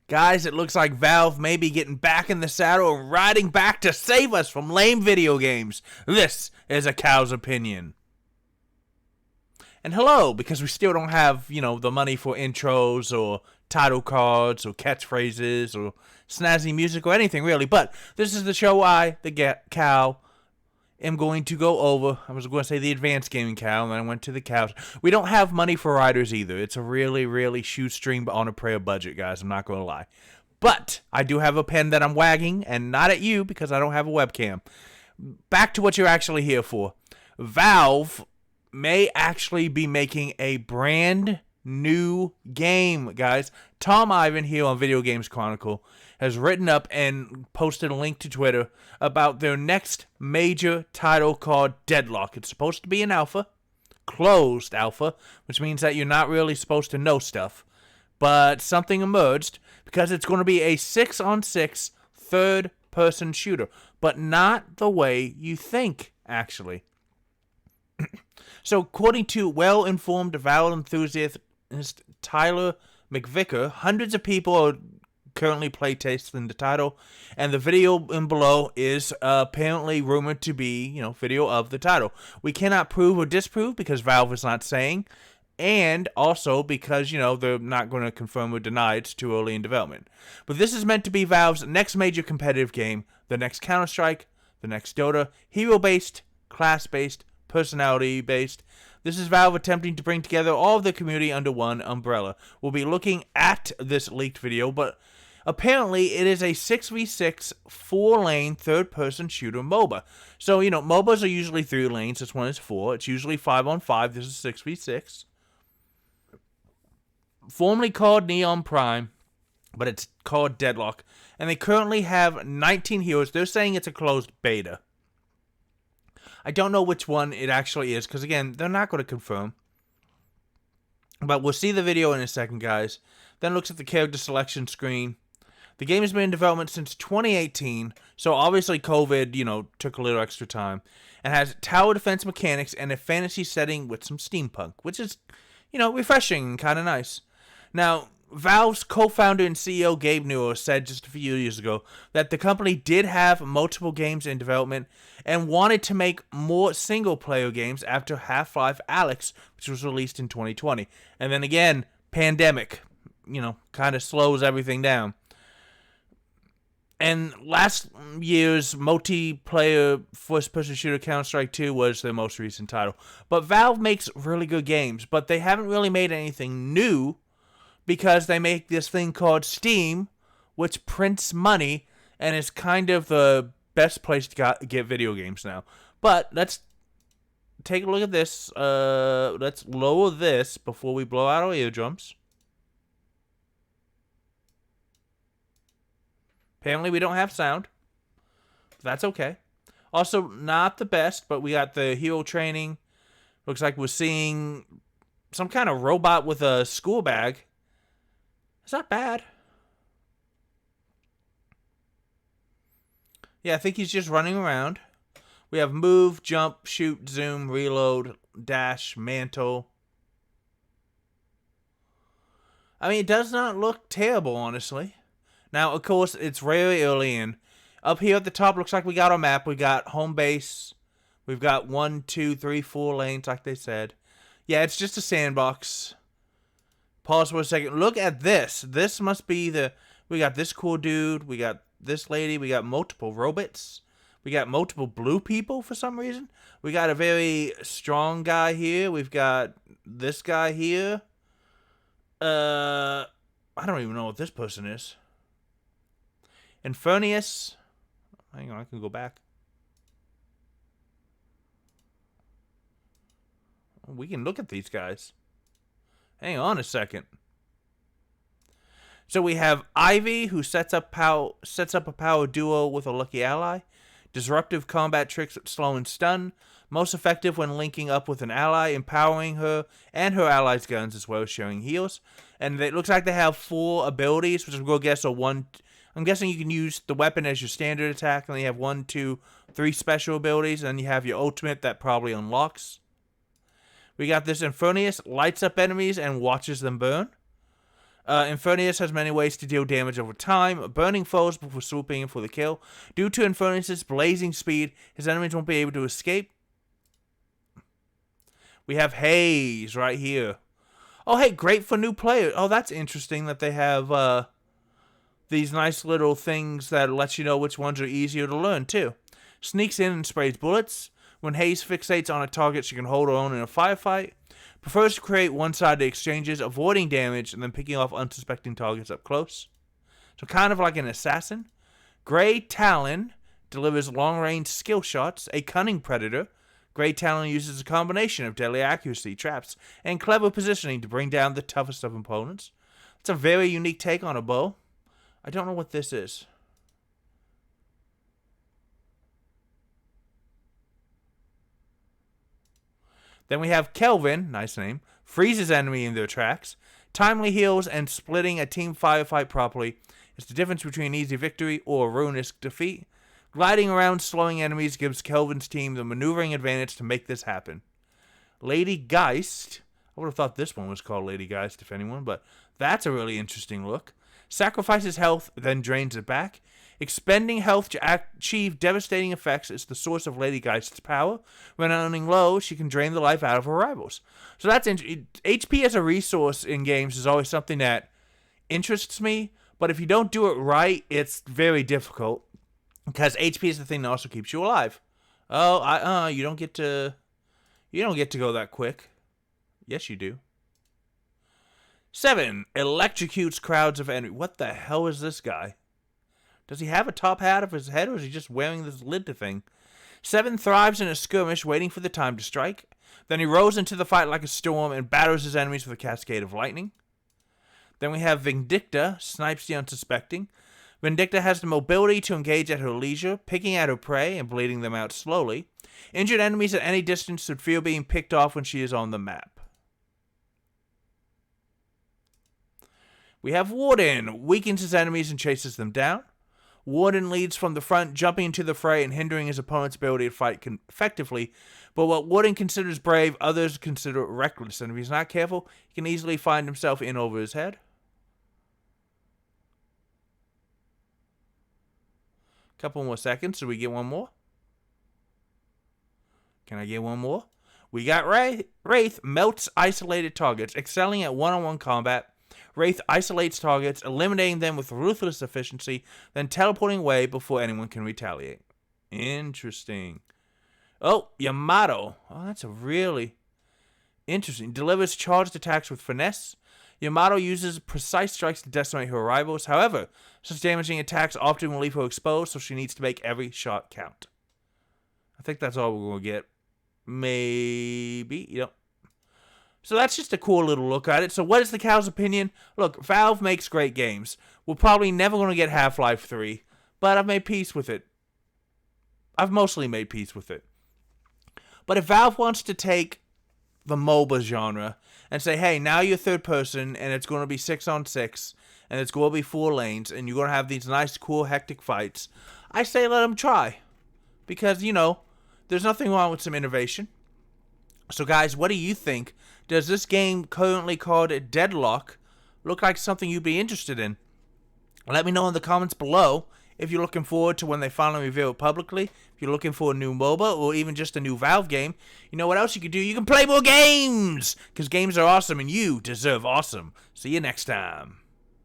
Guys, it looks like Valve may be getting back in the saddle and riding back to save us from lame video games. This is a cow's opinion. And hello, because we still don't have, the money for intros or title cards or catchphrases or snazzy music or anything really. But this is the show the cow, am going to go over. I was going to say the advanced gaming cow, and then I went to the cows. We don't have money for riders either. It's a really, really shoestring on a prayer budget, guys. I'm not going to lie. But I do have a pen that I'm wagging, and not at you because I don't have a webcam. Back to what you're actually here for. Valve may actually be making a brand new game, guys. Tom Ivan here on Video Games Chronicle has written up and posted a link to Twitter about their next major title called Deadlock. It's supposed to be an alpha, closed alpha, which means that you're not really supposed to know stuff. But something emerged because it's going to be a 6-on-6 third-person shooter, but not the way you think, actually. So, according to well-informed Valve enthusiast Tyler McVicker, hundreds of people are currently playtesting the title, and the video in below is apparently rumored to be, video of the title. We cannot prove or disprove because Valve is not saying, and also because, they're not going to confirm or deny it's too early in development. But this is meant to be Valve's next major competitive game, the next Counter-Strike, the next Dota, hero-based, class-based, personality-based. This is Valve attempting to bring together all of the community under one umbrella. We'll be looking at this leaked video, but apparently it is a 6v6 4-lane third-person shooter MOBA. So, MOBAs are usually 3 lanes. This one is 4. It's usually 5-on-5. This is 6v6. Formerly called Neon Prime, but it's called Deadlock. And they currently have 19 heroes. They're saying it's a closed beta. I don't know which one it actually is, because again, they're not going to confirm. But we'll see the video in a second, guys. Then looks at the character selection screen. The game has been in development since 2018, so obviously COVID, took a little extra time. And has tower defense mechanics and a fantasy setting with some steampunk, which is, refreshing and kind of nice. Now, Valve's co-founder and CEO Gabe Newell said just a few years ago that the company did have multiple games in development and wanted to make more single-player games after Half-Life Alyx, which was released in 2020. And then again, pandemic, kind of slows everything down. And last year's multiplayer first-person shooter Counter-Strike 2 was their most recent title. But Valve makes really good games, but they haven't really made anything new because they make this thing called Steam, which prints money and is kind of the best place to get video games now. But let's take a look at this. Let's lower this before we blow out our eardrums. Apparently we don't have sound. That's okay. Also, not the best, but we got the hero training. Looks like we're seeing some kind of robot with a school bag. It's not bad. Yeah, I think he's just running around. We have move, jump, shoot, zoom, reload, dash, mantle. I mean, it does not look terrible, honestly. Now, of course, it's very early in. Up here at the top, looks like we got our map. We got home base. We've got 1, 2, 3, 4 lanes, like they said. Yeah, it's just a sandbox. Pause for a second. Look at this. This must be we got this cool dude. We got this lady. We got multiple robots. We got multiple blue people for some reason. We got a very strong guy here. We've got this guy here. I don't even know what this person is. Infernius. Hang on, I can go back. We can look at these guys. Hang on a second. So we have Ivy, who sets up a power duo with a lucky ally. Disruptive combat tricks with slow and stun. Most effective when linking up with an ally, empowering her and her allies' guns as well as sharing heals. And it looks like they have 4 abilities, which I'm going to guess are 1. I'm guessing you can use the weapon as your standard attack, and then you have 1, 2, 3 special abilities, and then you have your ultimate that probably unlocks. We got this Infernius, lights up enemies and watches them burn. Infernius has many ways to deal damage over time, burning foes before swooping in for the kill. Due to Infernius' blazing speed, his enemies won't be able to escape. We have Haze right here. Oh, hey, great for new players. Oh, that's interesting that they have these nice little things that lets you know which ones are easier to learn, too. Sneaks in and sprays bullets. When Haze fixates on a target, she can hold her own in a firefight. Prefers to create one-sided exchanges, avoiding damage, and then picking off unsuspecting targets up close. So kind of like an assassin. Grey Talon delivers long-range skill shots. A cunning predator. Grey Talon uses a combination of deadly accuracy, traps, and clever positioning to bring down the toughest of opponents. It's a very unique take on a bow. I don't know what this is. Then we have Kelvin, nice name, freezes enemy in their tracks. Timely heals and splitting a team firefight properly is the difference between an easy victory or a ruinous defeat. Gliding around slowing enemies gives Kelvin's team the maneuvering advantage to make this happen. Lady Geist, I would have thought this one was called Lady Geist if anyone, but that's a really interesting look. Sacrifices health, then drains it back. Expending health to achieve devastating effects is the source of Lady Geist's power. When running low, she can drain the life out of her rivals. So that's HP as a resource in games is always something that interests me, but if you don't do it right, it's very difficult because HP is the thing that also keeps you alive. Oh, you don't get to go that quick. Yes, you do. 7 electrocutes crowds of enemies. What the hell is this guy? Does he have a top hat of his head, or is he just wearing this lid thing? 7 thrives in a skirmish, waiting for the time to strike. Then he rose into the fight like a storm and batters his enemies with a cascade of lightning. Then we have Vindicta, snipes the unsuspecting. Vindicta has the mobility to engage at her leisure, picking at her prey and bleeding them out slowly. Injured enemies at any distance should fear being picked off when she is on the map. We have Warden, weakens his enemies and chases them down. Warden leads from the front, jumping into the fray and hindering his opponent's ability to fight effectively. But what Warden considers brave, others consider reckless, and if he's not careful, he can easily find himself in over his head. Couple more seconds, so we get one more. Can I get one more? We got Wraith melts isolated targets, excelling at one-on-one combat. Wraith isolates targets, eliminating them with ruthless efficiency, then teleporting away before anyone can retaliate. Interesting. Oh, Yamato. Oh, that's a really interesting. Delivers charged attacks with finesse. Yamato uses precise strikes to decimate her rivals. However, such damaging attacks often will leave her exposed, so she needs to make every shot count. I think that's all we're going to get. Maybe. Yep. So that's just a cool little look at it. So what is the cow's opinion? Look, Valve makes great games. We're probably never going to get Half-Life 3, but I've made peace with it. I've mostly made peace with it. But if Valve wants to take the MOBA genre and say, hey, now you're third person, and it's going to be 6-on-6, and it's going to be 4 lanes, and you're going to have these nice, cool, hectic fights, I say let them try. Because, you know, there's nothing wrong with some innovation. So guys, what do you think? Does this game currently called Deadlock look like something you'd be interested in? Let me know in the comments below if you're looking forward to when they finally reveal it publicly, if you're looking for a new MOBA or even just a new Valve game. You know what else you can do? You can play more games! Because games are awesome and you deserve awesome. See you next time.